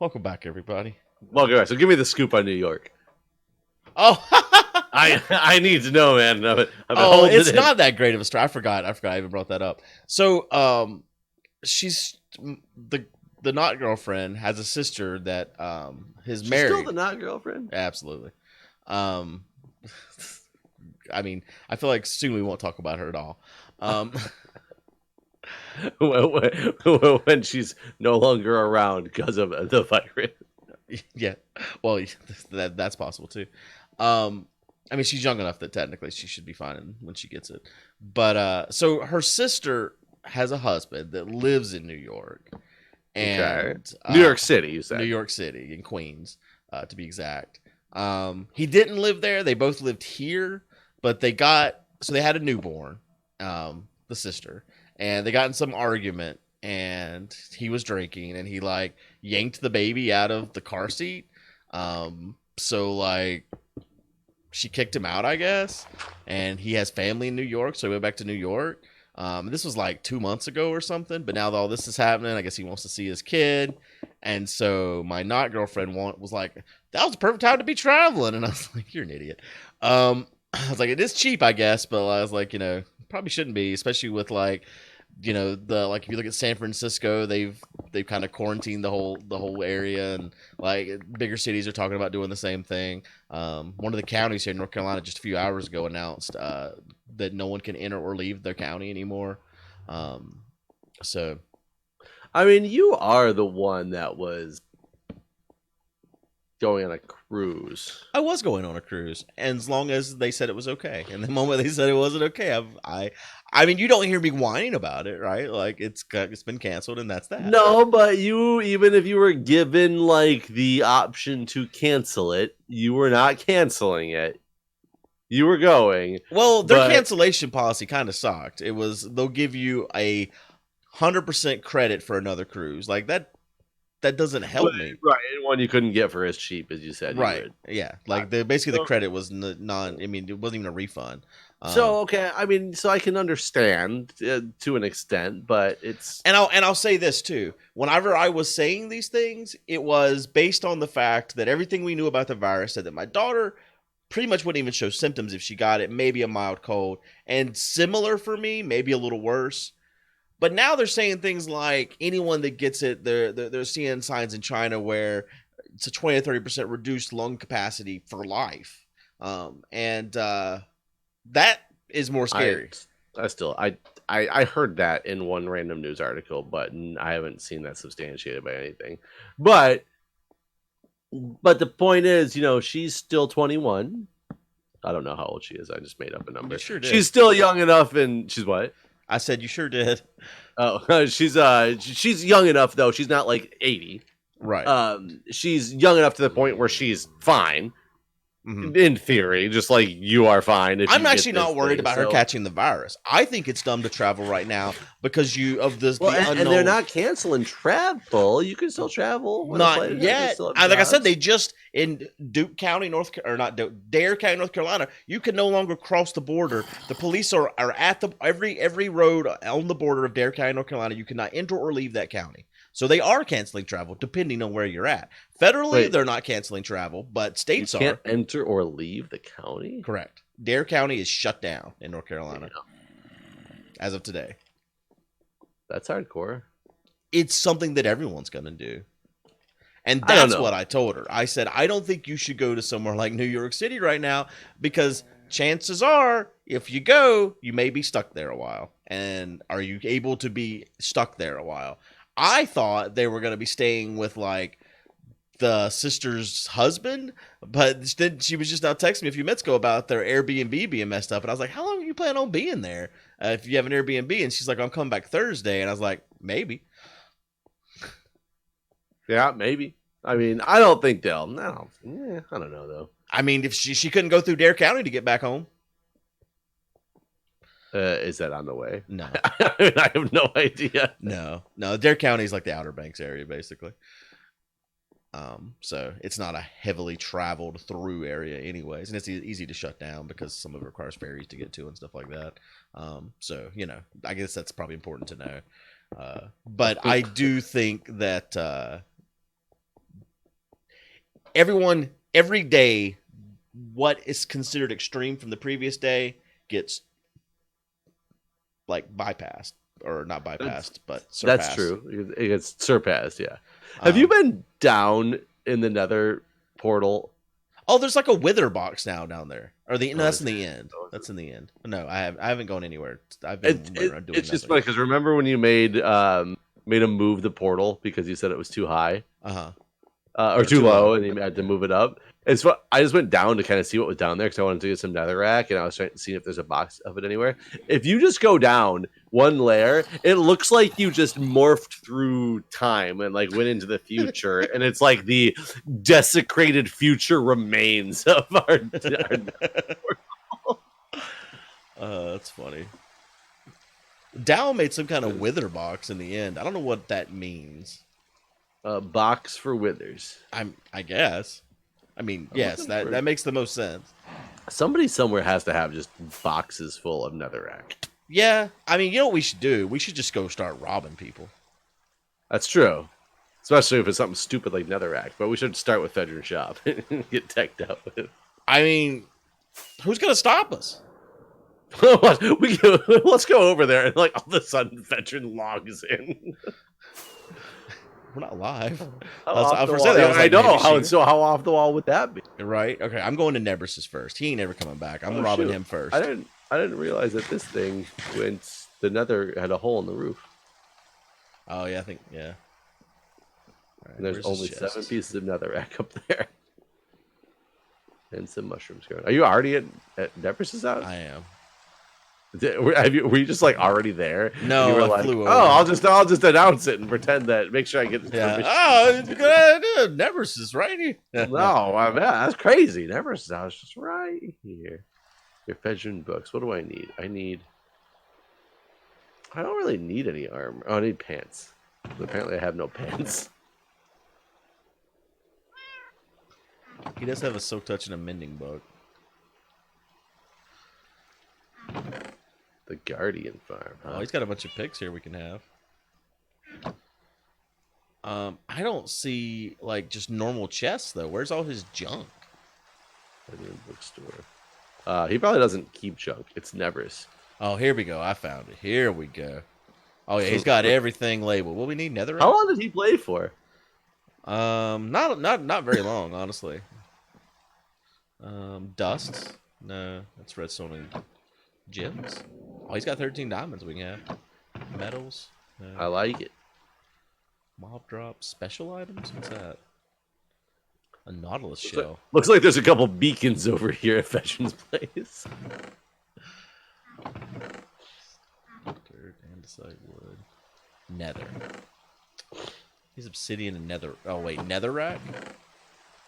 Welcome back, everybody. Well, okay, so give me the scoop on New York. Oh, I need to know, man. I've been oh, holding it's it in. not that great of a story. I forgot. I even brought that up. So, she's the not girlfriend has a sister that is She's married. still the not girlfriend. Absolutely. Um, I mean, I feel like soon we won't talk about her at all. When she's no longer around because of the virus. Yeah, well, that's possible too. I mean, she's young enough that technically she should be fine when she gets it. But so her sister has a husband that lives in New York, Okay. and New York City, you said. New York City in Queens, to be exact. He didn't live there. They both lived here, but they had a newborn, the sister, and they got in some argument, and he was drinking, and he like yanked the baby out of the car seat. So like she kicked him out, I guess, and he has family in New York, so he went back to New York. This was like 2 months ago or something, but now that all this is happening, I guess he wants to see his kid. And so my not girlfriend was like, that was the perfect time to be traveling. And I was like, you're an idiot. I was like, it is cheap, I guess, but I was like, probably shouldn't be, especially with like, if you look at San Francisco, they've kind of quarantined the whole area, and like bigger cities are talking about doing the same thing. One of the counties here in North Carolina just a few hours ago announced that no one can enter or leave their county anymore. So, I mean, you are the one that was going on a cruise. I was going on a cruise, and as long as they said it was okay, and the moment they said it wasn't okay, I mean, you don't hear me whining about it, right? Like it's been canceled, and that's that. No, but even if you were given like the option to cancel it, you were not canceling it. You were going. Well, their cancellation policy kind of sucked. It was they'll give you 100% credit for another cruise. Like that doesn't help me. Right, and one you couldn't get for as cheap as you said. Right. You would. Yeah. Like basically the credit was non. I mean, it wasn't even a refund. So okay, I mean, so I can understand to an extent, but it's and I'll say this too. Whenever I was saying these things, it was based on the fact that everything we knew about the virus said that my daughter pretty much wouldn't even show symptoms if she got it, maybe a mild cold, and similar for me, maybe a little worse. But now they're saying things like anyone that gets it, they're seeing signs in China where it's a 20 to 30% reduced lung capacity for life, and that is more scary. I heard that in one random news article, but I haven't seen that substantiated by anything. But the point is, she's still 21. I don't know how old she is. I just made up a number. You sure did. She's still young enough, and she's what? I said you sure did. Oh, she's young enough though. She's not like 80. Right. She's young enough to the point where she's fine. Mm-hmm. In theory, just like you are fine. I'm actually not worried about her catching the virus. I think it's dumb to travel right now because and they're not canceling travel. You can still travel. Not yet. Like I said, they just in Dare County, North Carolina. You can no longer cross the border. The police are at every road on the border of Dare County, North Carolina. You cannot enter or leave that county. So they are canceling travel depending on where you're at. Federally, they're not canceling travel, but states can't enter or leave the county? Correct. Dare County is shut down in North Carolina as of today. That's hardcore. It's something that everyone's going to do. And that's what I told her. I said, I don't think you should go to somewhere like New York City right now because chances are if you go, you may be stuck there a while. And are you able to be stuck there a while? I thought they were going to be staying with like the sister's husband, but then she was just now texting me a few minutes ago about their Airbnb being messed up. And I was like, how long are you planning on being there if you have an Airbnb? And she's like, I'm coming back Thursday. And I was like, maybe. Yeah, maybe. I mean, I don't think they'll. No, I don't know though. I mean, if she couldn't go through Dare County to get back home. Is that on the way? No. I have no idea. No. Dare County is like the Outer Banks area, basically. So it's not a heavily traveled through area anyways. And it's easy to shut down because some of it requires ferries to get to and stuff like that. So, I guess that's probably important to know. But I do think that everyone every day, what is considered extreme from the previous day gets like bypassed or not That's bypassed, but that's surpassed. true. It gets surpassed. Yeah. Have you Um, been down in the Nether portal? oh, there's like a wither box now down there, or the no, Oh, that's is in it? the end. Oh, is That's in the end. No, I haven't gone anywhere. I've it? been running It, around doing it's just nothing. funny because remember when you made him move the portal because you said it was too high Uh huh. or Or too too low, low. and you had to move it up. It's what I just went down to kind of see what was down there because I wanted to get some netherrack, and I was trying to see if there's a box of it anywhere. If you just go down one layer, it looks like you just morphed through time and like went into the future, and it's like the desecrated future remains of our That's funny. Dow made some kind of wither box in the end. I don't know what that means. box for withers. I guess. I mean, I'm yes, looking for that makes the most sense. somebody somewhere has to have just boxes full of netherrack. Yeah, I mean, you know what we should do? We should just go start robbing people. That's true. Especially if it's something stupid like netherrack. But we should start with Fedrin Shop and get teched out with it. I mean, who's gonna stop us? Let's go over there and like all of a sudden Fedrin logs in. We're not live. How I was, off I the was wall? saying that I Yeah, was I like, know maybe how she. so. How off the wall would that be? Right? Okay, I'm going to Nebrus's first. He ain't ever coming back. I'm Oh robbing shoot! him I first. didn't. I didn't realize that this thing went. The nether had a hole in the roof. Oh yeah, I think yeah. All right, And there's where's his only 7 chest? pieces of netherrack up there. And some mushrooms going. Are you already at Nebrus's house? I am. Were you just like already there? And you No, were I like, flew oh, over. I'll just announce it and pretend that make sure I get Yeah. permission. Oh, it's a good idea. Nebrus is right here. No, I mean, that's crazy. Nebrus's house just right here. Your Fedrin books. What do I need? I don't really need any armor. Oh, I need pants. But apparently I have no pants. He does have a soak touch and a mending book. The Guardian farm, huh? Oh, he's got a bunch of picks here we can have. I don't see like just normal chests though. Where's all his junk? Fedrin bookstore. He probably doesn't keep junk. It's Nebrus. Oh, here we go. I found it. Here we go. Oh yeah, he's got everything labeled. What we need, netherrack? How long did he play for? Not very long, honestly. Dust. No, that's redstone and gems. Oh, he's got 13 diamonds. We can have metals. No. I like it. Mob drop special items. What's that? A nautilus shell. Looks like there's a couple beacons over here at Fedrin's place. Dirt, andesite, wood, nether. He's obsidian and nether. Oh wait, netherrack.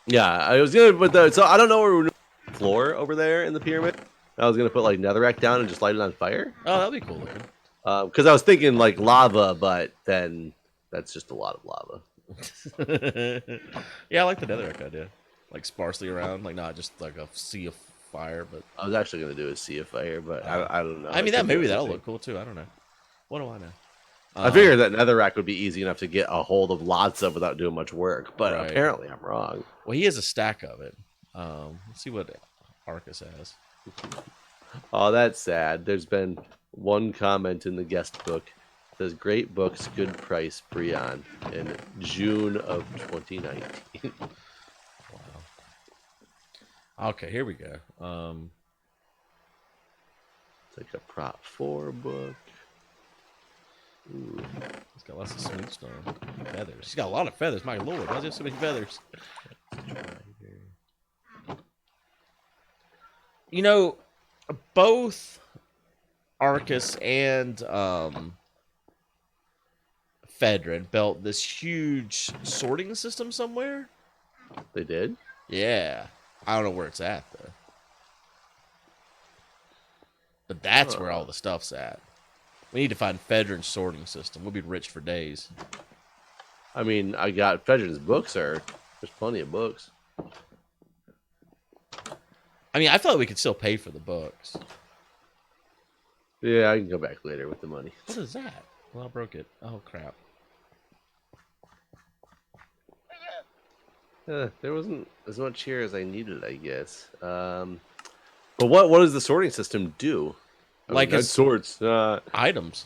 Yeah, I was gonna put the. So I don't know where we're floor over there in the pyramid. I was gonna put like netherrack down and just light it on fire. Oh, that'd be cool looking. Because I was thinking like lava, but then that's just a lot of lava. Yeah, I like the netherrack idea. Like sparsely around, like not just like a sea of fire, but I was actually gonna do a sea of fire, but I don't know. I mean It that could be maybe that'll anything. look cool too. I don't know. What do I know? I figured that netherrack would be easy enough to get a hold of lots of without doing much work, but Right. apparently I'm wrong. Well, he has a stack of it. Let's see what Arcus has. Oh, that's sad. There's been one comment in the guest book. It says great books, good price, Breon in June of 2019. Wow. Okay, here we go. It's like a Prop 4 book. Ooh. He's got lots of smooth stone. Feathers. He's got a lot of feathers. My lord, why does he have so many feathers? You know, both Arcus and Fedrin built this huge sorting system somewhere. They did? Yeah. I don't know where it's at, though. But that's where all the stuff's at. We need to find Fedrin's sorting system. We'll be rich for days. I mean, I got Fedrin's books. There's plenty of books. I mean, I feel like we could still pay for the books. Yeah, I can go back later with the money. What is that? Well, I broke it. Oh, crap. There wasn't as much here as I needed, I guess. But what does the sorting system do? I mean, Like that it's sorts. items.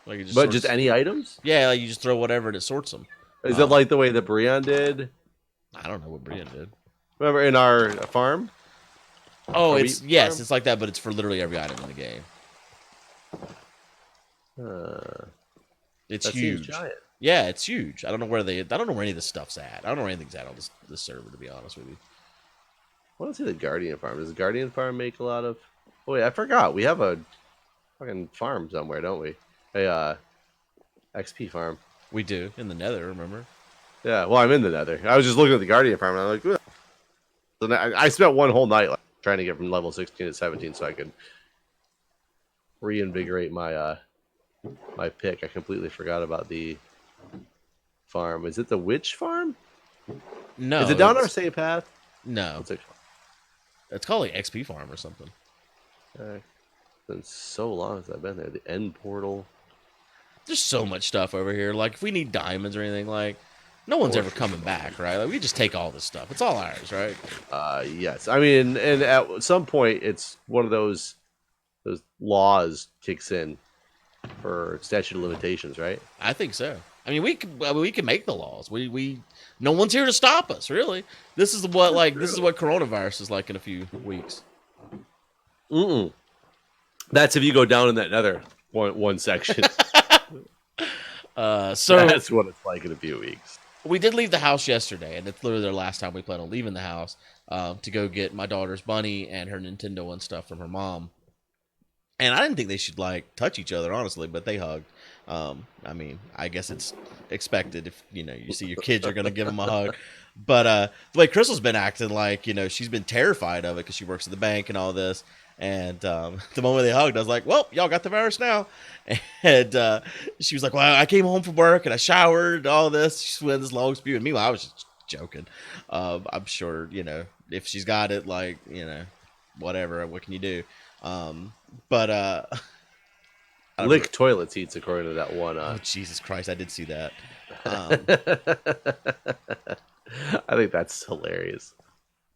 Like it just But just sorts. any items? Yeah, like you just throw whatever and it sorts them. Is it like the way that Brian did? I don't know what Brian did. Remember in our farm, Oh, our wheat yes, farm? it's like that, but it's for literally every item in the game. Uh, It's that seems huge. giant. Yeah, it's huge. I don't know where any of this stuff's at. I don't know where anything's at on this server, to be honest with you. I want to see the Guardian farm. Does the Guardian farm make a lot of? Oh wait, I forgot. We have a fucking farm somewhere, don't we? A XP farm. We do in the Nether, remember? Yeah. Well, I'm in the Nether. I was just looking at the Guardian farm, and I'm like, ugh. So I spent one whole night like, trying to get from level 16 to 17 so I could reinvigorate my my pick. I completely forgot about the farm. Is it the witch farm? Is it No, down our same path? no. What's it? It's called like XP Farm or something. It's been so long since I've been there. The end portal. There's so much stuff over here. Like if we need diamonds or anything, like no one's ever coming back, right? Like we just take all this stuff. It's all ours, right? Yes. I mean, and at some point, it's one of those laws kicks in for statute of limitations, right? I think so. I mean, we can make the laws. We no one's here to stop us, really. This is what coronavirus is like in a few weeks. Mm-mm. That's if you go down in that nether one section. So that's what it's like in a few weeks. we did leave the house yesterday, and it's literally the last time we plan on leaving the house to go get my daughter's bunny and her Nintendo and stuff from her mom. And I didn't think they should like touch each other, honestly, but they hugged. I mean, I guess it's expected if you see your kids, you're gonna give them a hug. But the way Crystal's been acting, like she's been terrified of it because she works at the bank and all this. And the moment they hugged, I was like, "Well, y'all got the virus now." And she was like, "Well, I came home from work and I showered, all this." She went this long spew, and meanwhile, I was just joking. I'm sure if she's got it, like whatever. What can you do? But Lick toilet seats, according to that one. Oh Jesus Christ! I did see that. I think that's hilarious.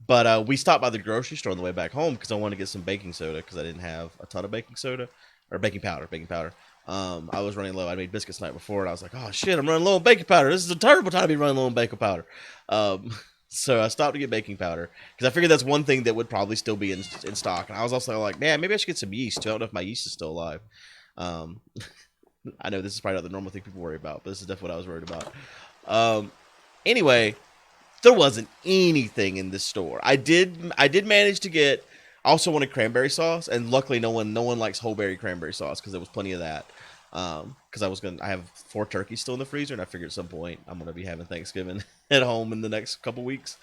But we stopped by the grocery store on the way back home because I wanted to get some baking soda because I didn't have a ton of baking soda or baking powder. I was running low. I made biscuits the night before, and I was like, "Oh shit, I'm running low on baking powder. This is a terrible time to be running low on baking powder." So I stopped to get baking powder because I figured that's one thing that would probably still be in stock. And I was also like, "Man, maybe I should get some yeast too. I don't know if my yeast is still alive." I know this is probably not the normal thing people worry about, but this is definitely what I was worried about. Anyway, there wasn't anything in this store. I did manage to get. I also wanted cranberry sauce, and luckily no one likes whole berry cranberry sauce because there was plenty of that. Because I have 4 turkeys still in the freezer, and I figured at some point I'm gonna be having Thanksgiving at home in the next couple weeks.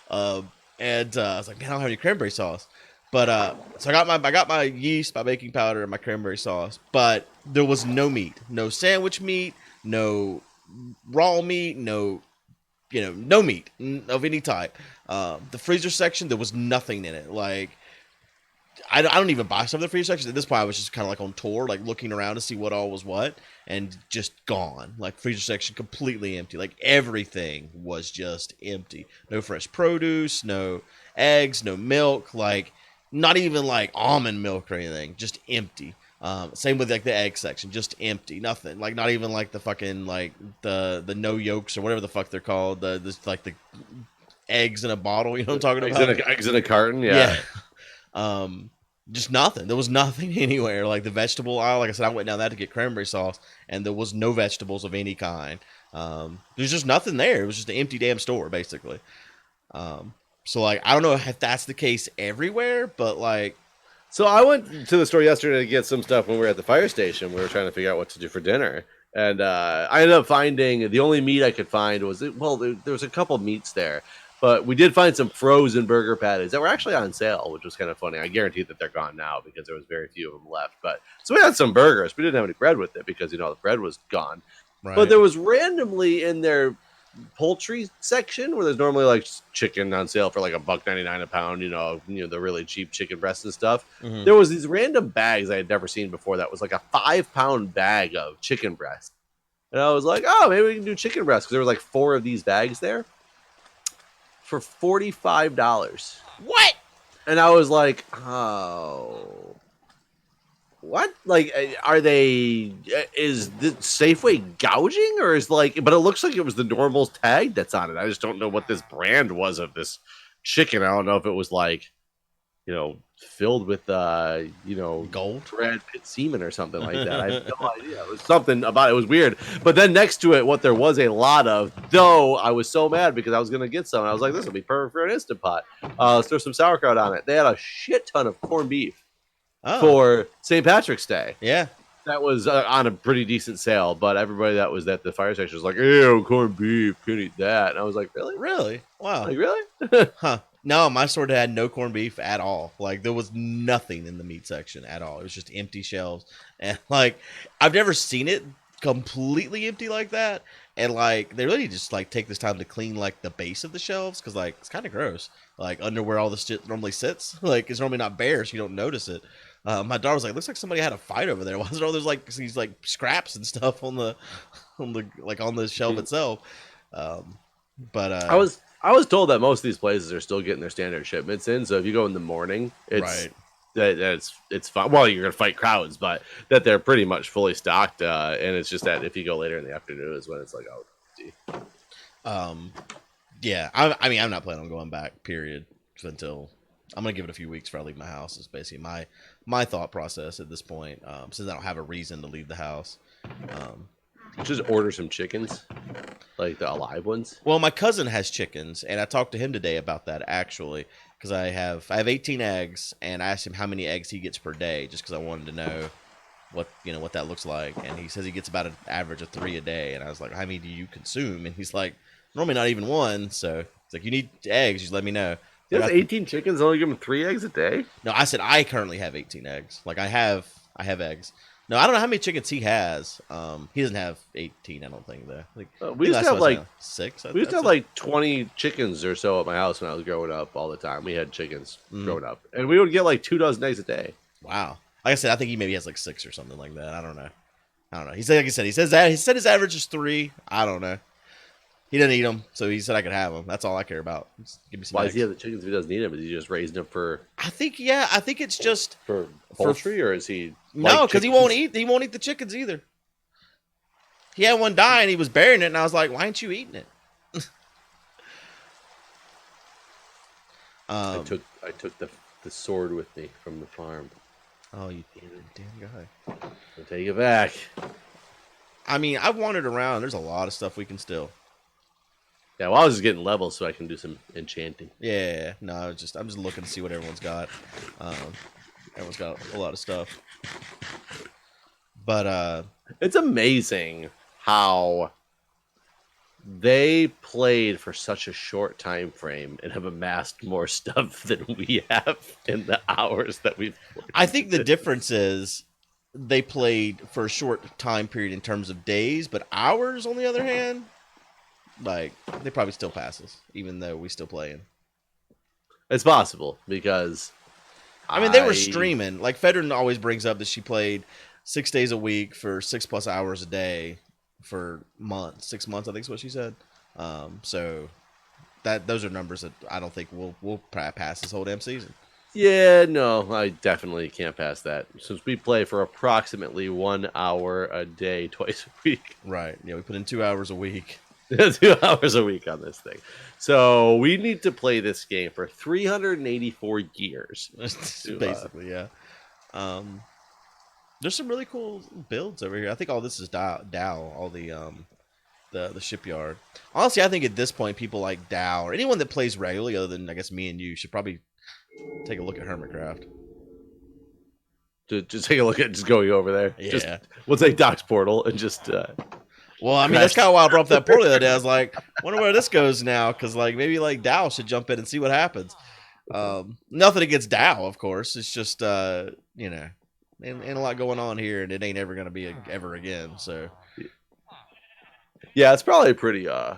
And I was like, man, I don't have any cranberry sauce. But so I got my yeast, my baking powder, and my cranberry sauce. But there was no meat, no sandwich meat, no raw meat, no no meat of any type. The freezer section, there was nothing in it. Like I don't even buy stuff in the freezer section. At this point, I was just kind of like on tour, like looking around to see what all was what, and just gone. Like freezer section completely empty. Like everything was just empty. No fresh produce, no eggs, no milk. Like not even like almond milk or anything. Just empty. Same with like the egg section, just empty, nothing. Like not even like the fucking like the no yolks or whatever the fuck they're called. The like the eggs in a bottle. You know what I'm talking about? Eggs in a carton. Yeah. Just nothing. There was nothing anywhere. Like the vegetable aisle, like I said, I went down that to get cranberry sauce, and there was no vegetables of any kind. There's just nothing there. It was just an empty damn store, basically. So like I don't know if that's the case everywhere, but like. So I went to the store yesterday to get some stuff when we were at the fire station. We were trying to figure out what to do for dinner. And I ended up finding the only meat I could find was, there was a couple meats there. But we did find some frozen burger patties that were actually on sale, which was kind of funny. I guarantee that they're gone now because there was very few of them left. But so we had some burgers. We didn't have any bread with it because, the bread was gone. Right. But there was randomly in their poultry section where there's normally like chicken on sale for like $1.99 a pound, the really cheap chicken breasts and stuff. Mm-hmm. There was these random bags I had never seen before that was like a 5-pound bag of chicken breast. And I was like, oh, maybe we can do chicken breast because there was like 4 of these bags there. for $45. What? And I was like, oh, what? Like, are they? Is the Safeway gouging, or is like? But it looks like it was the normal tag that's on it. I just don't know what this brand was of this chicken. I don't know if it was like, filled with Gold? Brad Pitt semen or something like that. I have no idea. It was something about it. It was weird. But then next to it, what there was a lot of, though, I was so mad because I was gonna get some. I was like, this will be perfect for an Instant Pot. Let's throw some sauerkraut on it. They had a shit ton of corned beef for St. Patrick's Day. Yeah. That was on a pretty decent sale, but everybody that was at the fire station was like, ew, corned beef, can't eat that. And I was like, really? Really? Wow. Like, really? Huh. No, my store had no corned beef at all. Like, there was nothing in the meat section at all. It was just empty shelves. And, like, I've never seen it completely empty like that. And, like, they really just, like, take this time to clean, like, the base of the shelves because, like, it's kind of gross. Like, under where all the shit normally sits. Like, it's normally not bare, so you don't notice it. My daughter was like, "Looks like somebody had a fight over there. Why is there all those like these like scraps and stuff on the shelf itself?" But I was told that most of these places are still getting their standard shipments in. So if you go in the morning, it's right. it's fine. Well, you're gonna fight crowds, but that they're pretty much fully stocked. And it's just that if you go later in the afternoon is when it's like, oh, gee. Yeah. I mean, I'm not planning on going back. Period. Until I'm gonna give it a few weeks before I leave my house. Is basically my thought process at this point. Since I don't have a reason to leave the house. Just order some chickens, like the alive ones. Well, my cousin has chickens, and I talked to him today about that actually, because I have 18 eggs, and I asked him how many eggs he gets per day, just because I wanted to know what that looks like, and he says he gets about an average of 3 a day, and I was like, how many do you consume? And he's like, normally not even one. So it's like, you need eggs, just let me know. He has 18 chickens, only give him 3 eggs a day? No, I said I currently have 18 eggs. Like I have eggs. No, I don't know how many chickens he has. He doesn't have 18, I don't think though. Like, we used to have like 6. We used to have like 20 chickens or so at my house when I was growing up all the time. We had chickens growing up, and we would get like 2 dozen eggs a day. Wow. Like I said, I think he maybe has like 6 or something like that. I don't know. He said, like I said, he said his average is 3. I don't know. He didn't eat them, so he said I could have them. That's all I care about. Just give me some. Why eggs. does he have the chickens if he doesn't eat them? Is he just raising them for? I think it's just for poultry, or is he? No, because he won't eat the chickens either. He had one die and he was burying it, and I was like, "Why aren't you eating it?" I took the sword with me from the farm. Oh, you damn guy! I'll take it back. I mean, I've wandered around. There's a lot of stuff we can steal. Yeah, well, I was just getting levels so I can do some enchanting. Yeah, no, I'm just looking to see what everyone's got. Everyone's got a lot of stuff, but it's amazing how they played for such a short time frame and have amassed more stuff than we have in the hours that we've played. I think the difference is they played for a short time period in terms of days, but hours, on the other hand, like, they probably still pass us, even though we still playing. It's possible, because I mean, they were streaming. Like, Fedrin always brings up that she played 6 days a week for 6+ hours a day for months. 6 months, I think is what she said. So those are numbers that I don't think we'll pass this whole damn season. Yeah, no, I definitely can't pass that. Since we play for approximately 1 hour a day, twice a week. Right. Yeah, we put in 2 hours a week. 2 hours a week on this thing. So we need to play this game for 384 years. Basically, yeah. There's some really cool builds over here. I think all this is Dow, all the shipyard. Honestly, I think at this point, people like Dow, or anyone that plays regularly, other than, I guess, me and you, should probably take a look at Hermitcraft. Just take a look at just going over there. Yeah. We'll take Doc's portal and just... well, I mean, that's kind of why I brought up that portal the other day. I was like, wonder where this goes now, because like maybe like Dow should jump in and see what happens. Nothing against Dow, of course. It's just ain't a lot going on here, and it ain't ever gonna be ever again. So yeah, it's probably pretty low.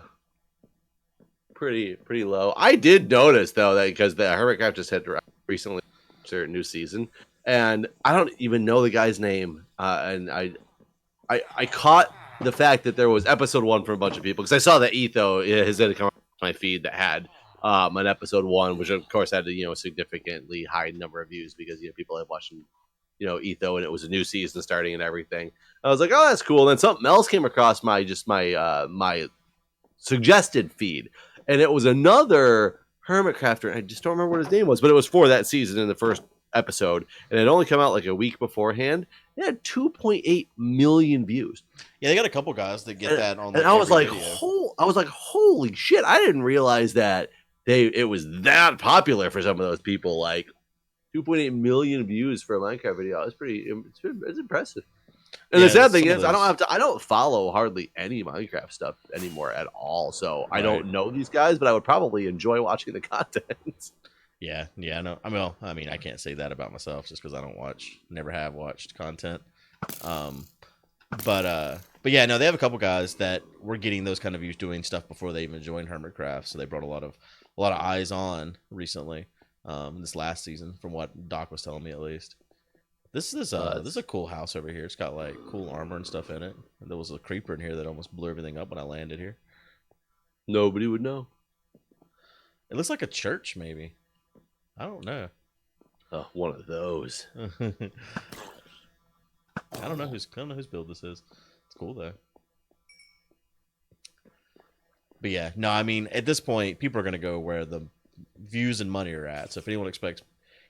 I did notice though that because the Hermitcraft just had recently their new season, and I don't even know the guy's name, and I caught the fact that there was episode 1 from a bunch of people, because I saw that Etho, his had come on my feed that had on episode 1, which of course had a significantly high number of views because people had watched Etho, and it was a new season starting and everything. I was like, oh, that's cool. And then something else came across my suggested feed, and it was another hermit crafter. I just don't remember what his name was, but it was for that season in the first episode, and it only come out like a week beforehand. It had 2.8 million views. Yeah, they got a couple guys that get that on. And I was like, holy shit! I didn't realize that it was that popular for some of those people. Like 2.8 million views for a Minecraft video. It's impressive. And the sad thing is, I don't follow hardly any Minecraft stuff anymore at all. So I don't know these guys, but I would probably enjoy watching the content. Yeah, no. I mean, I can't say that about myself just because I don't never have watched content. But yeah, no, they have a couple guys that were getting those kind of views doing stuff before they even joined Hermitcraft. So they brought a lot of eyes on recently. This last season, from what Doc was telling me at least. This is a cool house over here. It's got like cool armor and stuff in it. And there was a creeper in here that almost blew everything up when I landed here. Nobody would know. It looks like a church, maybe. I don't know. Oh, one of those. I don't know whose build this is. It's cool though. But yeah, no, I mean at this point, people are gonna go where the views and money are at. So if anyone expects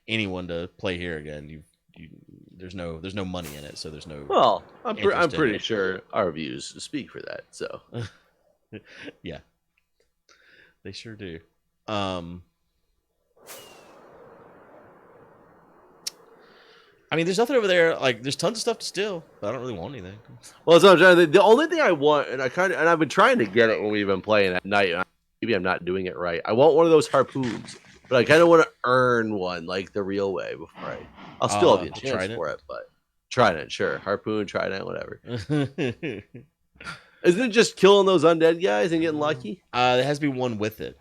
anyone to play here again, there's no money in it, so there's no. Well, I'm pretty sure our views speak for that. So, yeah, they sure do. I mean, there's nothing over there. Like, there's tons of stuff to steal, but I don't really want anything. Well, so I'm trying the only thing I want, and I've been trying to get it when we've been playing at night. Maybe I'm not doing it right. I want one of those harpoons, but I kind of want to earn one like the real way before I'll still have the chance for it. But trident, sure, harpoon, trident, whatever. Isn't it just killing those undead guys and getting lucky? There has to be one with it.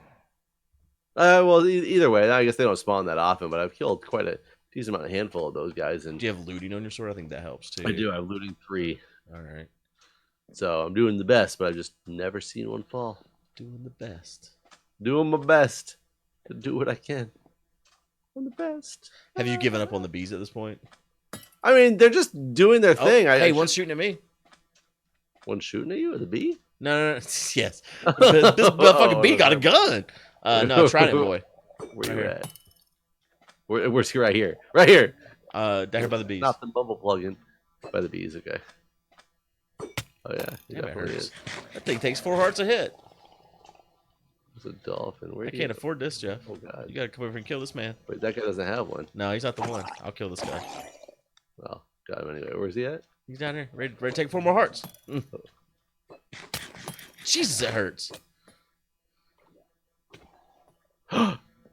Well, either way, I guess they don't spawn that often, but I've killed quite a decent amount, a handful of those guys. And do you have looting on your sword? I think that helps too. I do. I have looting 3. All right. So I'm doing the best, but I've just never seen one fall. Doing the best. Doing my best to do what I can. I'm the best. Have you given up on the bees at this point? I mean, they're just doing their thing. Hey, one's shooting at me. One's shooting at you with a bee? No. Yes. This fucking bee got a gun. No, trident boy. Where you at? Where's he? Right here. Right here. Down here by the bees. Not the bubble plug-in. By the bees, okay. Oh, yeah. That hurts. That thing takes 4 hearts a hit. It's a dolphin. I can't afford this, Jeff. Oh, God. You gotta come over and kill this man. Wait, that guy doesn't have one. No, he's not the one. I'll kill this guy. Well, got him anyway. Where's he at? He's down here. Ready to take 4 more hearts. Jesus, it hurts.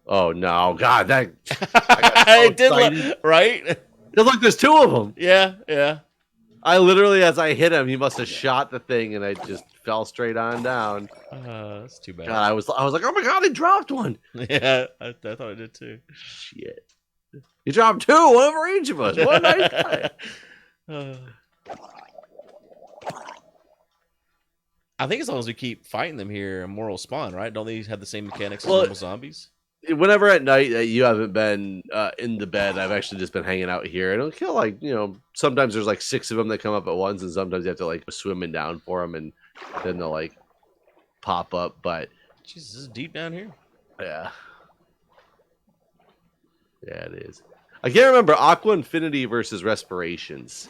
Oh, no. God, that... It did, right? Look, there's 2 of them. Yeah. I literally, as I hit him, he must have shot the thing, and I just fell straight on down. That's too bad. God, I was like, oh my God, he dropped one. Yeah, I thought I did too. Shit. He dropped 2, one over each of us. What a nice guy. I think as long as we keep fighting them here, more will spawn, right? Don't they have the same mechanics as normal zombies? Whenever at night that you haven't been in the bed, I've actually just been hanging out here. And it'll kill sometimes there's like 6 of them that come up at once, and sometimes you have to like swimming down for them, and then they'll like pop up. But Jesus, this is deep down here. Yeah, it is. I can't remember Aqua Infinity versus Respirations.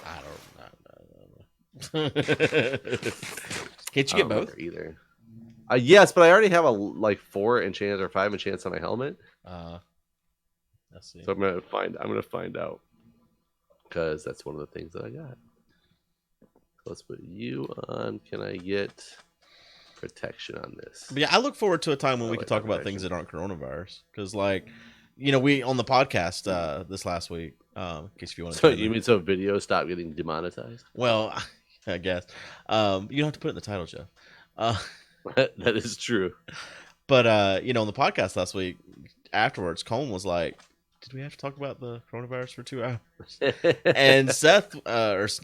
I don't know. Can't you get both either? Yes, but I already have a like 4 enchants or 5 enchants on my helmet. Let's see. So I'm gonna find out, because that's one of the things that I got. So let's put you on. Can I get protection on this? But yeah, I look forward to a time when we can talk about things that aren't coronavirus, because we on the podcast this last week. In case if you want to. So you mean so videos stop getting demonetized? Well, I guess you don't have to put it in the title, Jeff. That is true. But on the podcast last week, afterwards, Colin was like, "Did we have to talk about the coronavirus for 2 hours?" And Severus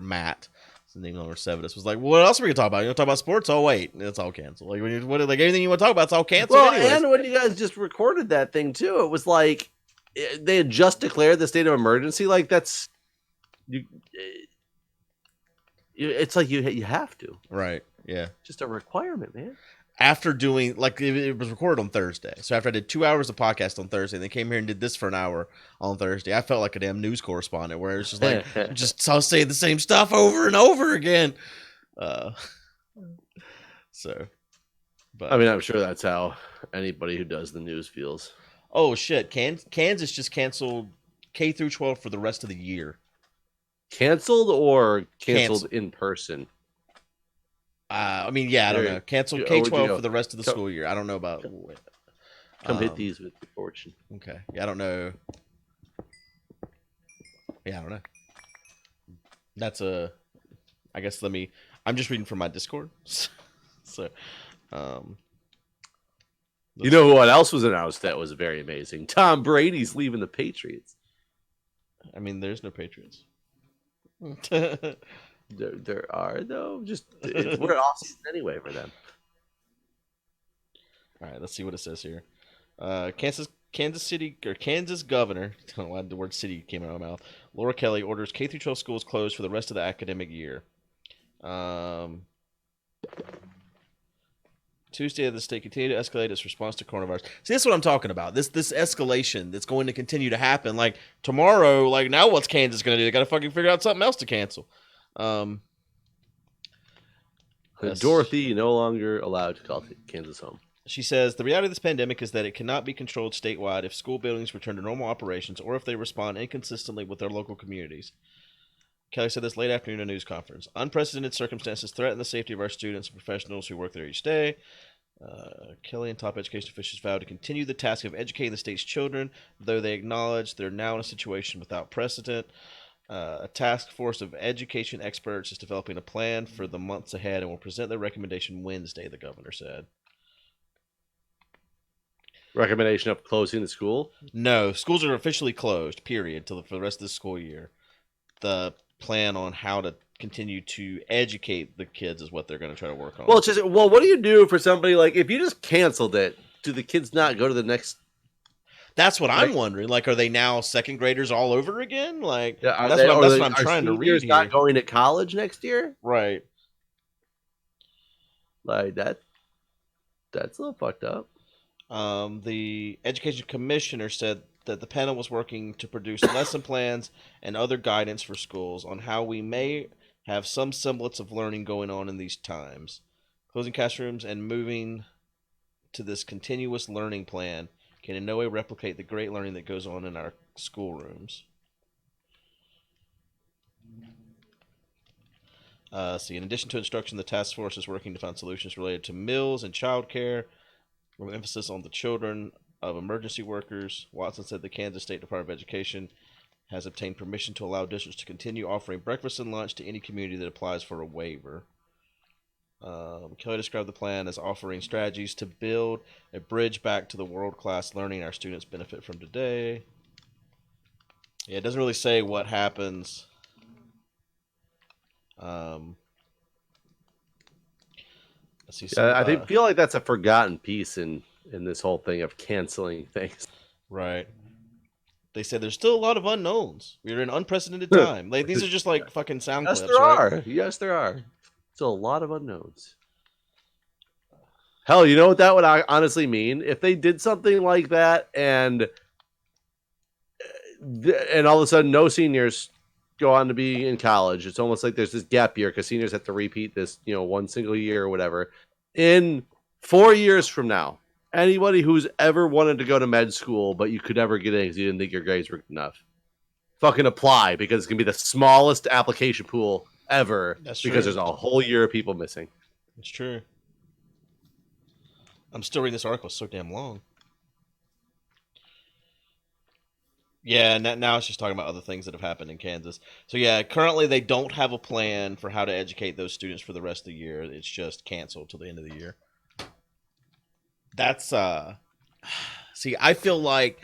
Matt the name number 7 was like, well, what else are we gonna talk about? You want to talk about sports? Oh wait, it's all canceled. Like when you like anything you want to talk about, it's all canceled. Well, anyways. and when you guys just recorded that thing too, it was like they had just declared the state of emergency. Like that's you. It's like you have to. Right. Yeah. Just a requirement, man. After doing like it was recorded on Thursday, so after I did 2 hours of podcast on Thursday, and they came here and did this for an hour on Thursday, I felt like a damn news correspondent where it's just like just I'll say the same stuff over and over again. So, but I mean, I'm sure that's how anybody who does the news feels. Oh shit! Kansas just canceled K through 12 for the rest of the year. Canceled or canceled in person? I mean, yeah, I don't know. Canceled K-12 for the rest of the school year. I don't know about. Come hit these with your fortune. Okay. Yeah, I don't know. Yeah, I don't know. That's a. I guess let me. I'm just reading from my Discord. So, you know what else was announced that was very amazing? Tom Brady's leaving the Patriots. I mean, there's no Patriots. There are though. Just we're off season anyway for them. All right, let's see what it says here. Kansas City or Kansas governor. I don't know why the word city came out of my mouth. Laura Kelly orders K through 12 schools closed for the rest of the academic year. Tuesday, the state continued to escalate its response to coronavirus. See, that's what I'm talking about. This escalation that's going to continue to happen. Like tomorrow, like now, what's Kansas going to do? They got to fucking figure out something else to cancel. Dorothy no longer allowed to call Kansas home. She says the reality of this pandemic is that it cannot be controlled statewide if school buildings return to normal operations or if they respond inconsistently with their local communities. Kelly said this late afternoon at a news conference. Unprecedented circumstances threaten the safety of our students and professionals who work there each day. Kelly and top education officials vowed to continue the task of educating the state's children, though they acknowledge they're now in a situation without precedent. A task force of education experts is developing a plan for the months ahead and will present their recommendation Wednesday, the governor said. Recommendation of closing the school? No, schools are officially closed, period, for the rest of the school year. The plan on how to continue to educate the kids is what they're going to try to work on. Well, what do you do for somebody like if you just canceled it? Do the kids not go to the next? That's what I'm wondering. Like, are they now second graders all over again? Like, yeah, that's what I'm trying to read here. Not going to college next year, right? Like that's a little fucked up. The education commissioner said that the panel was working to produce lesson plans and other guidance for schools on how we may have some semblance of learning going on in these times. Closing classrooms and moving to this continuous learning plan can in no way replicate the great learning that goes on in our schoolrooms. See, in addition to instruction, the task force is working to find solutions related to meals and childcare, with emphasis on the children of emergency workers. Watson said the Kansas State Department of Education has obtained permission to allow districts to continue offering breakfast and lunch to any community that applies for a waiver. Kelly described the plan as offering strategies to build a bridge back to the world-class learning our students benefit from today. Yeah, it doesn't really say what happens. I feel like that's a forgotten piece in this whole thing of canceling things. Right. They said there's still a lot of unknowns. We're in unprecedented time. Like these are just like fucking sound clips. Yes, there are. Still a lot of unknowns. Hell, you know what that would honestly mean? If they did something like that and all of a sudden no seniors go on to be in college. It's almost like there's this gap year because seniors have to repeat this, one single year or whatever. In 4 years from now, anybody who's ever wanted to go to med school but you could never get in because you didn't think your grades were good enough, fucking apply because it's going to be the smallest application pool ever. That's because true. There's a whole year of people missing. It's true. I'm still reading this article. It's so damn long. Yeah, now it's just talking about other things that have happened in Kansas. So yeah, currently they don't have a plan for how to educate those students for the rest of the year. It's just canceled till the end of the year. That's see, I feel like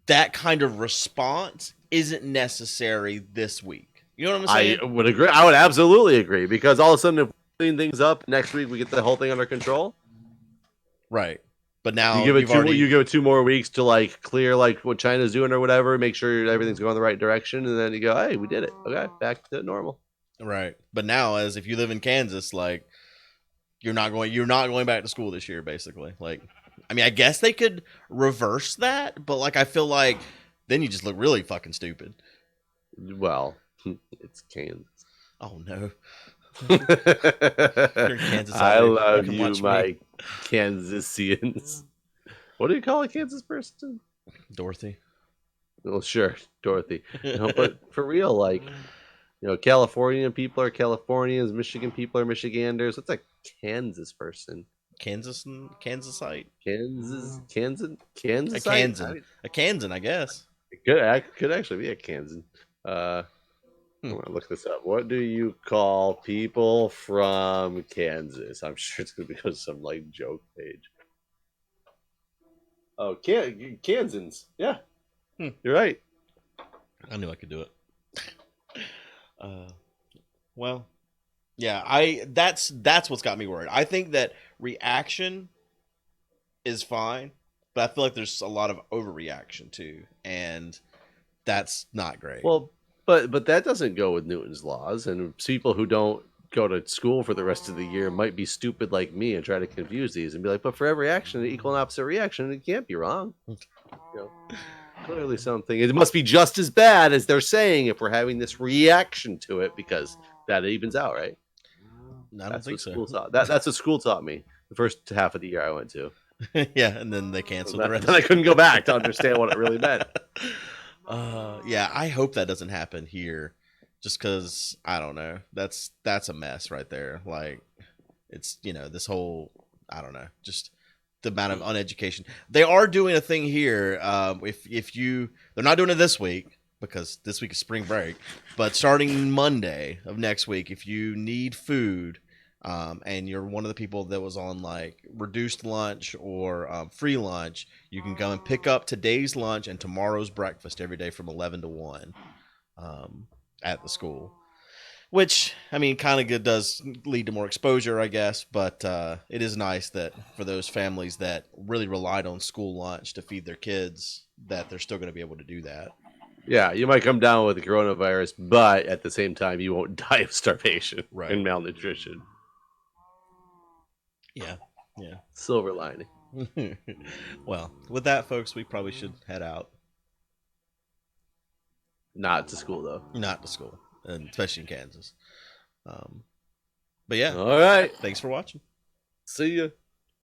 that kind of response isn't necessary this week. You know what I'm I saying? would agree. I would absolutely agree because all of a sudden, if we clean things up next week, we get the whole thing under control. Right. But You now give it you've two. You already give it 2 more weeks to like clear like what China's doing or whatever. Make sure everything's going the right direction, and then you go, "Hey, we did it. Okay, back to normal." right. But now, as if you live in Kansas, like you're not going back to school this year, basically. Like, I mean, I guess they could reverse that, but like I feel like then you just look really fucking stupid. Well, it's Kansas. Oh no, if you're in Kansas out I there, you love can you, watch me, my Kansasians. What do you call a Kansas person? Dorothy. Well, sure, Dorothy. No, but for real, like, California people are Californians, Michigan people are Michiganders. What's a Kansas person? Kansas and Kansasite, a Kansasite? Kansan, a Kansan, I guess. It could actually be a Kansan. Uh, Hmm. I'm gonna look this up. What do you call people from Kansas? I'm sure it's gonna be some like joke page. Oh, Kansans. Yeah, Hmm. you're right. I knew I could do it. Uh, well, yeah, that's what's got me worried. I think that reaction is fine, but I feel like there's a lot of overreaction too, and that's not great. Well, but that doesn't go with Newton's laws, and people who don't go to school for the rest of the year might be stupid like me and try to confuse these and be like, but for every action, an equal and opposite reaction, it can't be wrong. You know, clearly something. It must be just as bad as they're saying if we're having this reaction to it because that evens out, right? I don't That's think what so. school taught. That's what school taught me. The first half of the year I went to. Yeah, and then they canceled the Then I rest. couldn't go back to understand what it really meant. Yeah, I hope that doesn't happen here, just because I don't know. That's a mess right there. Like, it's this whole I don't know, just the amount of uneducation. They are doing a thing here. If you they're not doing it this week because this week is spring break, but starting Monday of next week, if you need food. And you're one of the people that was on like reduced lunch or free lunch, you can come and pick up today's lunch and tomorrow's breakfast every day from 11 to 1 um, at the school. Which, I mean, kind of good does lead to more exposure, I guess, but it is nice that for those families that really relied on school lunch to feed their kids, that they're still going to be able to do that. Yeah, you might come down with the coronavirus, but at the same time, you won't die of starvation Right. and malnutrition. Yeah. Yeah. Silver lining. Well, with that, folks, we probably should head out. Not to school, though. Not to school, and especially in Kansas. But yeah, All right. thanks for watching. See ya.